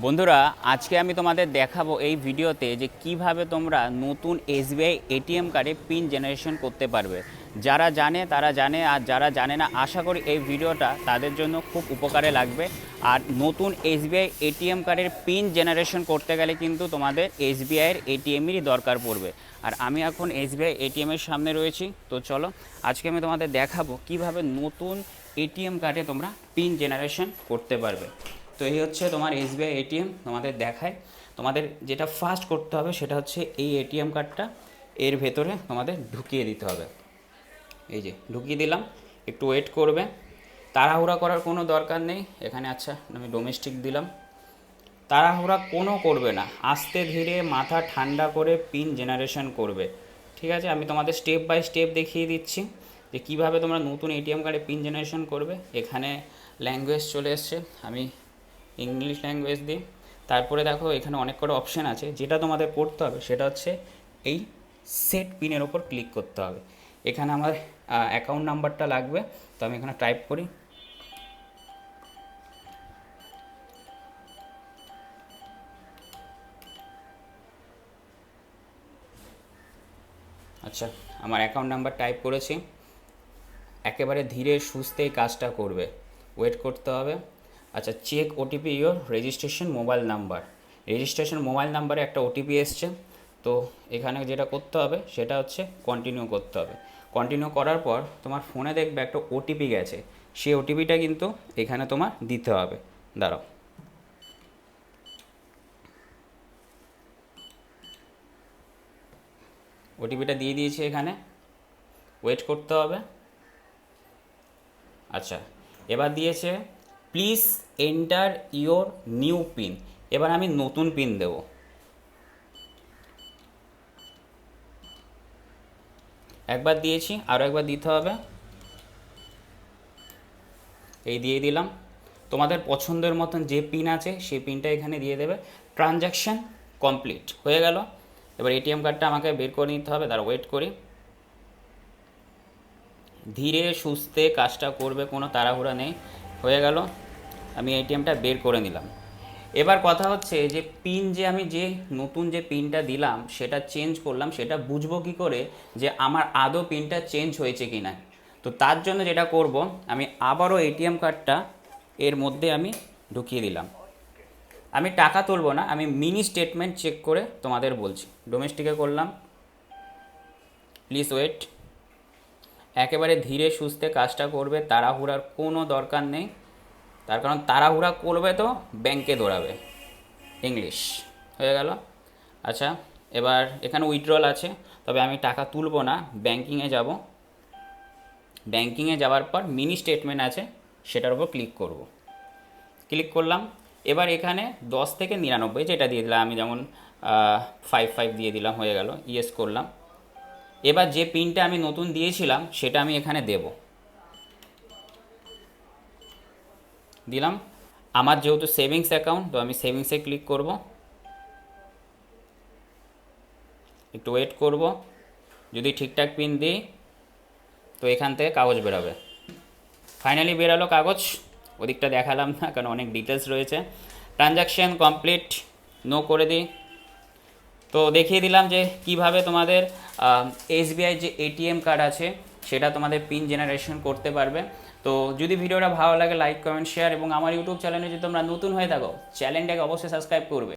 বন্ধুরা, আজকে আমি তোমাদের দেখাবো এই ভিডিওতে যে কিভাবে তোমরা নতুন এসবিআই এটিএম কার্ডে পিন জেনারেশন করতে পারবে। যারা জানে তারা জানে, আর যারা জানে না আশা করি এই ভিডিওটা তাদের জন্য খুব উপকারে লাগবে। আর নতুন এসবিআই এটিএম কার্ডের পিন জেনারেশন করতে গেলে কিন্তু তোমাদের এসবিআইয়ের এটিএমেরই দরকার পড়বে। আর আমি এখন এসবিআই এটিএমের সামনে রয়েছি, তো চলো আজকে আমি তোমাদের দেখাবো কিভাবে নতুন এটিএম কার্ডে তোমরা পিন জেনারেশন করতে পারবে। তো এই হচ্ছে তোমার এসবিআই এটিএম, তোমাদের দেখায়। তোমাদের যেটা ফার্স্ট করতে হবে সেটা হচ্ছে এই এটিএম কার্ডটা এর ভেতরে তোমাদের ঢুকিয়ে দিতে হবে। এই যে ঢুকিয়ে দিলাম, একটু ওয়েট করবে, তাড়াহুড়া করার কোনো দরকার নেই এখানে। আচ্ছা, আমি ডোমেস্টিক দিলাম। তাড়াহুড়া কোনো করবে না, আস্তে ধীরে মাথা ঠান্ডা করে পিন জেনারেশন করবে, ঠিক আছে? আমি তোমাদের স্টেপ বাই স্টেপ দেখিয়ে দিচ্ছি যে কীভাবে তোমরা নতুন এটিএম কার্ডে পিন জেনারেশন করবে। এখানে ল্যাঙ্গুয়েজ চলে এসছে, আমি ইংলিশ ল্যাঙ্গুয়েজ দিই। তারপরে দেখো এখানে অনেক কটা অপশান আছে, যেটা তোমাদের করতে হবে সেটা হচ্ছে এই সেট পিনের ওপর ক্লিক করতে হবে। এখানে আমার অ্যাকাউন্ট নাম্বারটা লাগবে, তো আমি এখানে টাইপ করি। আচ্ছা, আমার অ্যাকাউন্ট নাম্বার টাইপ করেছি। একেবারে ধীরে সুস্থে এই কাজটা করবে, ওয়েট করতে হবে। আচ্ছা, check OTP your registration mobile number. Registration mobile নাম্বারে একটা ওটিপি এসছে, তো এখানে যেটা করতে হবে সেটা হচ্ছে কন্টিনিউ করতে হবে। কন্টিনিউ করার পর তোমার ফোনে দেখবে একটা ওটিপি গেছে, সেই ওটিপিটা কিন্তু এখানে তোমার দিতে হবে। দাঁড়াও, ওটিপিটা দিয়ে দিয়েছি এখানে, ওয়েট করতে হবে। আচ্ছা, এবার দিয়েছে please enter your new pin. এবার আমি নতুন পিন দেব। একবার দিয়েছি, আরও একবার দিতে হবে। এই দিয়ে দিলাম। তোমাদের পছন্দের মতন যে পিন আছে সেই পিনটা এখানে দিয়ে দেবে। ট্রানজ্যাকশান কমপ্লিট হয়ে গেল। এবার এটিএম কার্ডটা আমাকে বের করে নিতে হবে, তার ওয়েট করি। ধীরে সুস্থে কাজটা করবে, কোনো তাড়াহুড়া নেই। হয়ে গেল, আমি এটিএমটা বের করে নিলাম। এবার কথা হচ্ছে যে পিন যে আমি যে নতুন যে পিনটা দিলাম সেটা চেঞ্জ করলাম, সেটা বুঝবো কী করে যে আমার আদৌ পিনটা চেঞ্জ হয়েছে কি না? তো তার জন্য যেটা করব, আমি আবারও এটিএম কার্ডটা এর মধ্যে আমি ঢুকিয়ে দিলাম। আমি টাকা তুলব না, আমি মিনি স্টেটমেন্ট চেক করে তোমাদের বলছি। ডোমেস্টিকে করলাম, প্লিজ ওয়েট। একেবারে ধীরে সুস্থে কাজটা করবে, তাড়াহুড়ার কোনো দরকার নেই। তার কারণ তাড়াহুড়া করবে তো ব্যাংকে দৌড়াবে। ইংলিশ হয়ে গেল। আচ্ছা, এবার এখানে উইথড্রল আছে, তবে আমি টাকা তুলব না, ব্যাংকিংয়ে যাব। ব্যাংকিংয়ে যাওয়ার পর মিনি স্টেটমেন্ট আছে, সেটার উপর ক্লিক করব। ক্লিক করলাম। এবার এখানে 10 থেকে 99 যেটা দিয়ে দিলাম আমি, যেমন 55 দিয়ে দিলাম, হয়ে গেল। ইয়েস করলাম। এবার যে পিনটা আমি নতুন দিয়েছিলাম সেটা আমি এখানে দেব, দিলাম। আমার যেহেতু সেভিংস অ্যাকাউন্ট, তো আমি সেভিংসে ক্লিক করব। একটু ওয়েট করব, যদি ঠিকঠাক পিন দিই তো এখান থেকে কাগজ বেরোবে। ফাইনালি বেরালো কাগজ, ওদিকটা দেখালাম না কারণ অনেক ডিটেলস রয়েছে। ট্রানজ্যাকশান কমপ্লিট, নো করে দিই। তো দেখিয়ে দিলাম যে কিভাবে তোমাদের এসবিআই যে এটিএম কার্ড আছে সেটা তোমাদের পিন জেনারেশন করতে পারবে। তো যদি ভিডিওটা ভালো লাগে লাইক কমেন্ট শেয়ার, এবং আমার ইউটিউব চ্যানেলে যদি তোমরা নতুন হয়ে থাকো চ্যানেলটাকে অবশ্যই সাবস্ক্রাইব করবে।